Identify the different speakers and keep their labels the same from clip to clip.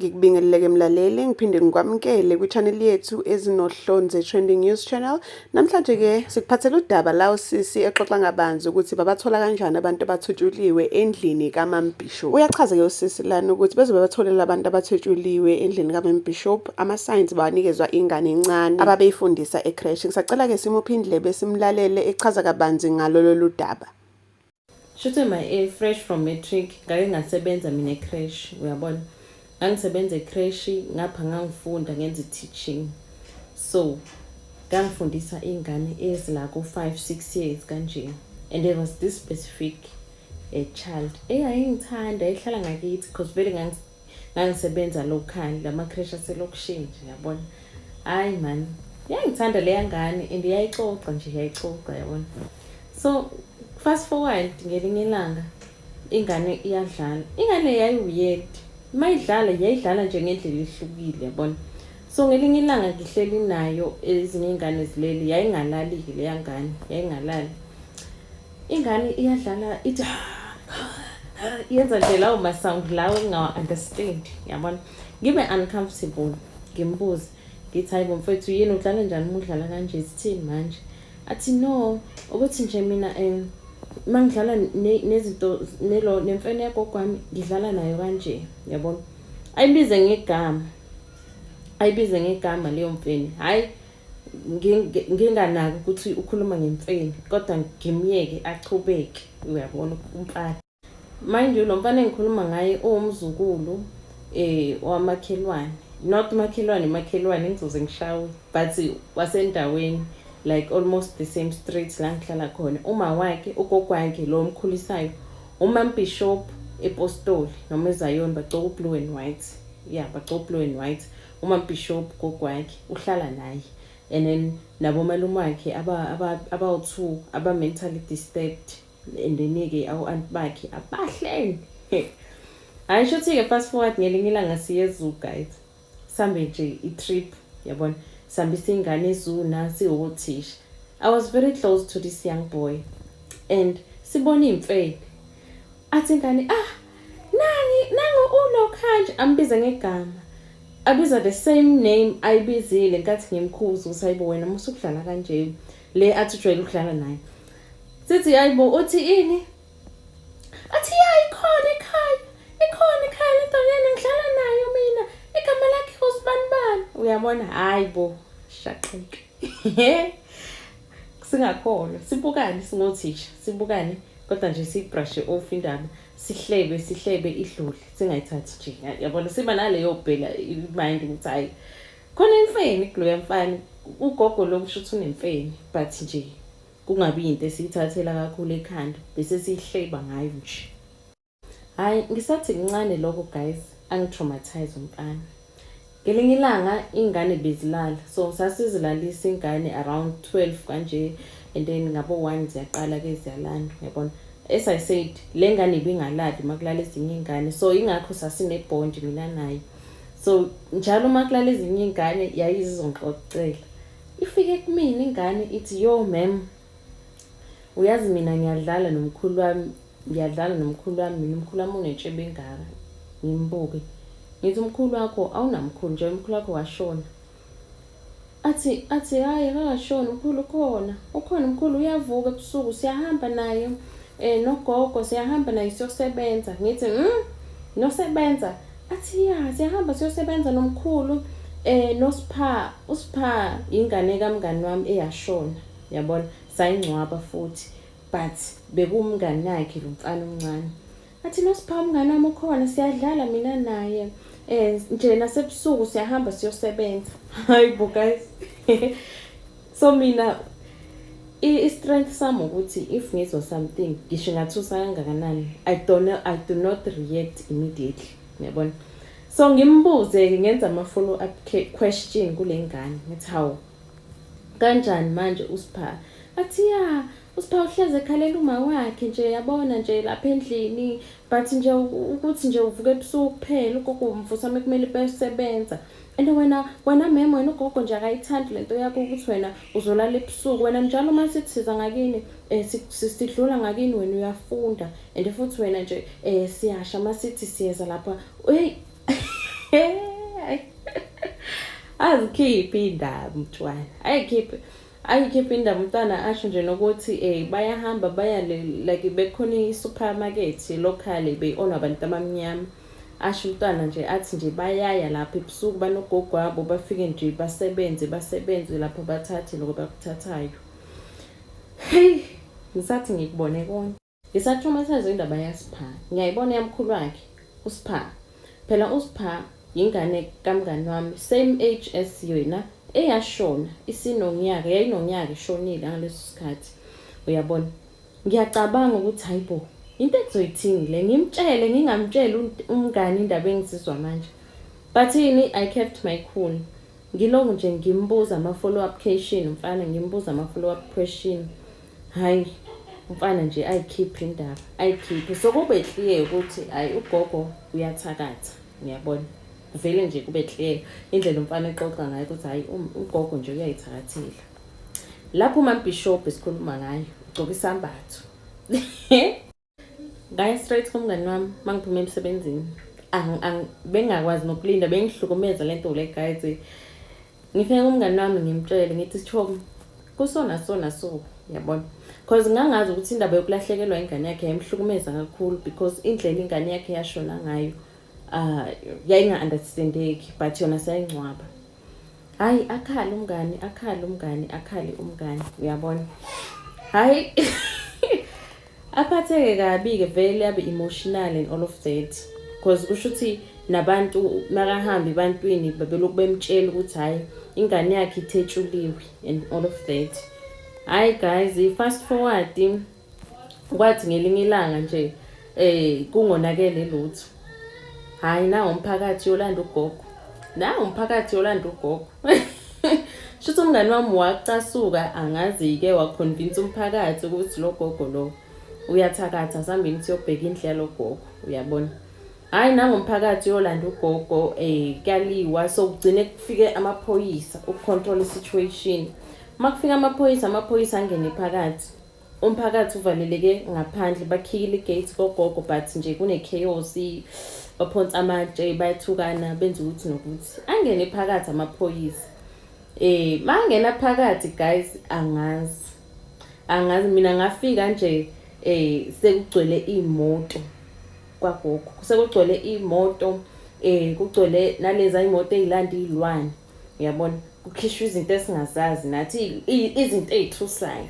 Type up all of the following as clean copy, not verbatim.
Speaker 1: Ngikubingelele mlaleli ngiphinde ngikwamukele ku-channel yethu ezinohlonze Trending News Channel. Namhlanje ke sikuphathela udaba la usisi exoxa ngabanzi ukuthi babathola kanjani abantu abathutshuliwe endlini kaMam Bishop. Uyachaza ke usisi lana ukuthi bezobe batholela abantu abathutshuliwe endlini kaMam Bishop ama-signs banikezwa ingane encane ababeyifundisa ecreche. Ngisacela ke simuphe indlebe simlalele echaza kabanzi ngalo lolu daba.
Speaker 2: Shouldn't my fresh from matric ngake ngasebenza mina ecreche uyabona. Ngangisebenza ecreche ngapha ngangifunda ngenza teaching. So ngangifundisa ingane ezila ku 5-6 years kanje. And there was this specific child eyayingithanda ehlala ngakithi because vele ngangisebenza local lama creche aselokushini yabona. Hayi man, yangithanda le ngane and yayixoxa nje yayixoxa yabona. So fast forward ngelinye ilanga ingane iyadlala. Ingane yayiweird. Mayidlala yayidlala nje ngendlela ehlukile yabona. So ngelinye ilanga ngihleli nayo ezinye ingane zileli yayingalali ke le ngane yayingalali. Ingane iyadlala ithi yenza nje lawo ma sound lawo engawa understand yabona. Ngibe uncomfortable ngimbuza ngithi hayibo mfethu yini udlala njani udlala kanje sithini manje? Athi no ukuthi nje mina mangidlala nezinto nemfene yakogwami ngidlala nayo kanje yabona. Ayibize ngegama leyo mfene. Hayi nginganaki ukuthi ukhuluma ngemfene kodwa ngimyeke achubeke uyabona umfana. Mind you lo mfana engikhuluma ngaye umzukulu wamakhelwane. Not makhelwane ngizoze ngishawe but wasendaweni like almost the same street la ngihlala khona. Uma wakhe ukogwakhe lo omkhulisayo uMam Bishop ePostoli noma eZayoni bagcoka blue and white. Yeah, bagcoka blue and white. uMam Bishop gogwakhe uhlala naye. And then nabo malume wakhe about2 aba mentally disturbed and then awu aunt bakhe abahleni. Hayi shothi ke fast forward ngelinye ilanga siyezu guys. Sambe nje i-trip yabona. Sambisa ingane ezuna siwothisha. I was very close to this young boy and sibona imfene. Athi ingane nangu ulo khanje ambiza ngegama. Abiza the same name ayibizile ngathi ngimkhuzu usayibo wena musukudlala kanje le athi ujwayele ukudlala naye. Sithi hayibo uthi ini? Athi ikhona ekhaya lento lena ngidlala nayo mina. Igama lakhe uSibanibani. Uyabona hayibo shaqeke. Singakholwa sibukane singothisha sibukane kodwa nje sibrush off indaba sihlebe idlule singayithathi nje yabona siba naleyo bhela mind ukuthi hayi khona imfene kuloya mfana ugogo lokushuthi unemfene but nje kungabi into esiyithathela kakhulu ekhanda bese sihleba ngayo nje. Hayi ngisathi kuncane lokho guys angitraumatize umfana. Ngelinye ilanga ingane bezilala so sasizilalisa ingane around 12 kanje and then ngabo 1 ziyaqala ke ziyalanda yabona. As I said le ngane ibingalali makulala ezinye ingane so ingakho sasine bond mina naye. So njalo makulala ezinye ingane yayizongixoxela. Ifike kumina ingane ithi yo ma'am uyazi mina ngiyadlala nomkhulu wami mina umkhulu wami unetshebe engaka ngimbuke. Ngithi umkhulu wakho awunamkhulu nje umkhulu wakho washona. Athi hayi akashona umkhulu ukhona umkhulu uyavuka ebusuku siyahamba naye nogogo siyahamba naye siyosebenza. Ngithi nosebenza? Athi ya siyahamba siyosebenza nomkhulu usipha ingane kamngani wami eyashona yabona sayingcwaba futhi but bekumngani yakhe lo mfana omncane. Athi nosipha umngane wami ukhona siyadlala mina naye nje nasebusuku siyahamba siyosebenza. Hayibo guys. So mina i-strength sami ukuthi if ngizwa something ngisho ngathusa kangakanani I do not react immediately yabona. So ngimbuze ngenza ama follow up question kule ngane ngithi hawo kanjani manje usipha? Athi ya usipha uhleze ekhalela uma wakhe nje yabona nje lapha endlini but nje ukuthi nje uvuka ebusuku kuphela ugogo umvusa mekumele besebenza. And wena memo wena ugogo nje akayithandi lento yakho ukuthi wena uzolala ebusuku wena njalo mase siza ngakini sidlula ngakini wena uyafunda and futhi wena nje siyasha masithi siyeza lapha. Hey Azikhiphe indaba umntwana. Ayikhiphe indaba umntwana asho nje nokuthi bayahamba baya like bekhona i-supermarket local be-own abantu abamnyama. Asho umntwana nje athi nje bayaya lapha ebusuku banogogo wabo bafike nje basebenze lapho bathathe lokho bakuthathayo. Hey, ngisathi ngikubone konke. Ngisathumathaza indaba yaSipha. Ngiyayibona yamkhulu wakhe uSipha. Phela uSipha ingane kamngani wami same age as yena eyashona isinonyaka yayinonyaka ishonile ngaleso sikhathi. Uyabona? Ngiyacabanga ukuthi hayibo into ekuzoyithini le ngimtshele ngingamtsheli umngani indaba engisizwa manje. But I kept my cool. Ngilongo nje ngimbuza ama follow up question mfana ngimbuza ama follow up question. Hayi umfana nje ayikhiphe indaba ayikhiphe sokube clear ukuthi hayi ugogo uyathakatha. Ngiyabona vele nje kube clear indlela umfana exoxa ngayo ukuthi hayi ugogo nje uyayithakathela. Lapho uMaBishop esikhuluma ngayo ugcoka isambatho. Ngaya straight kumngani wami mangiphuma emsebenzini. Bengakwazi nokulinda bengihlukumeza lento le guys. Ngifike kumngani wami ngimtshele ngithi Sithombe kusona so yabona. Because ngangazi ukuthi indaba yokulahlekelwa ingane yakhe yayimhlukumeza kakhulu because indlela ingane yakhe yashona ngayo yayinga understandeki but yona sayingcwaba. Hayi akhale umngane uyabona. Hayi aphatheke kabi ke vele abe emotional and all of that because kusho ukuthi nabantu makahamba ebantwini babelokhu bemtshela ukuthi hayi ingane yakhe ithethuliwe and all of that. Hayi guys fast forward kwathi ngelinye ilanga nje kungonakele lutho. Hayi nawo umphakathi yolanda ugogo. Shuthi umngani wami wacasuka angazi ke waconvince umphakathi ukuthi lo gogo lo uyathakatha sambini siyobheka indlela logogo uyabona. Hayi nango umphakathi yolanda ugogo kuyaliwa so kugcine kufike amaphoyisa ukucontrol situation. Makufika amaphoyisa angene phakathi. Umphakathi uvaleleke ngaphandle bakhiyile igate gogogo but nje kune chaos baphonsa amatshe bayathukana benza ukuthi nokuthi angene phakathi amaphoyisa. Mangena phakathi guys angazi mina ngafika nje sekugcwele imoto kwagogo. Sekugcwele imoto kugcwele naleza imoto ezilanda izilwane uyabona. Kukhishwa izinto esingazazi nathi izinto ezithusayo.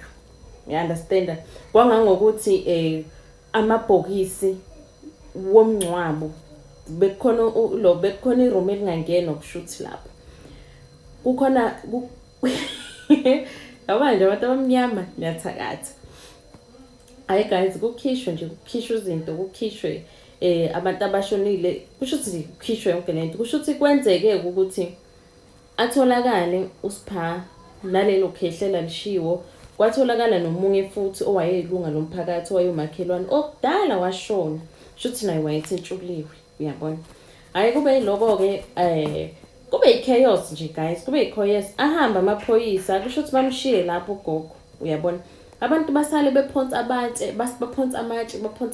Speaker 2: You understand? Kwangangokuthi amabhokisi womncwabo bekhona iroom elingangena okushuthi lapho. Kukhona abanje abantu abamnyama niyathakatha. Hayi guys kukhishwe izinto kukhishwe abantu abashonile kusho ukuthi kukhishwe yonke lento. Kusho ukuthi kwenzeke ukuthi atholakale uSipha nalelo khehlela lishiwo. Kwatholakala nomunye futhi owayelunga lomphakathi owayemakhelwane okudala washona. Shuthi naye wayethentshuliwe uyabona. Hayi kube yiloko ke kube ichaos nje guys kube ichaos ahamba amaphoyisa kusho ukuthi bamshiye lapho ugogo uyabona. Abantu basale bephonsa abatshe baphonsa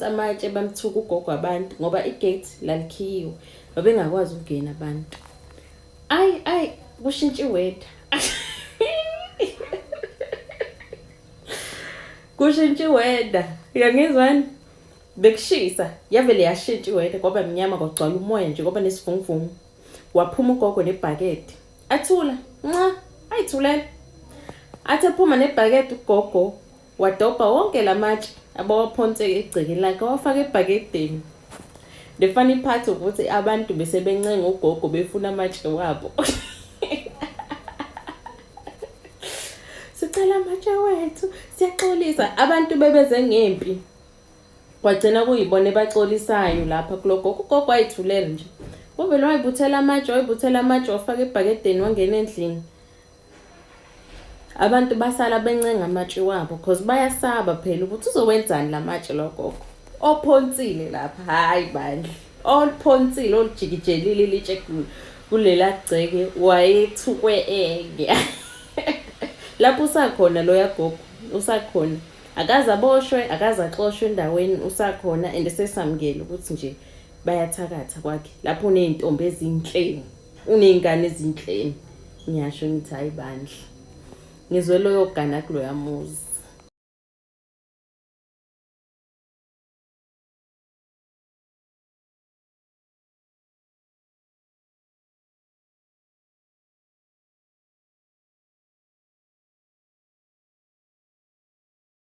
Speaker 2: amatshe bamthuka ugogo abantu ngoba igate lalikhiyiwe babengakwazi ukungena abantu. Ayi kushintsha iweather. Kushintsha iweather. Uyangizwani? Bekushisa yavele yashintsha iweather ngoba mnyama kwagcwala umoya nje ngoba nesivunguvungu. Waphuma ugogo nebhakede. Athula. Ayithulela. Athe phuma nebhakede ugogo wadobha wonke lamatshe abawaphonse egcekeni lakhe wafaka ebhakedeni. The funny part ukuthi abantu bese bencenga ugogo befuna amatshe wabo. Sicela amatshe wethu siyaxolisa abantu bebeze ngempi. Kwagcina kuyibone baxolisayo lapha kulogogo. Ugogo ayithulela nje. Ube lo wayibuthela amatshe wafaka ebhakedeni wangena endlini. Abantu basala bencenga amatshe wabo because bayasaba phela ukuthi uzowenzani lamatshe logogo. Ophonsile lapha hayi bandla. Olphonsile olijikijelile litshe kulela gceke wayethukwe enge. Lapho usakhona lo yagogo usakhona. Akaza boshwe akaza xoshwe endaweni usakhona and sesamukela ukuthi nje bayathakatha kwakhe lapho uney'ntombi ezinhleni uney'ngane ezinhleni ngiyasho ngithi hayi bandla ngizwe loyo gana kuloya muzi.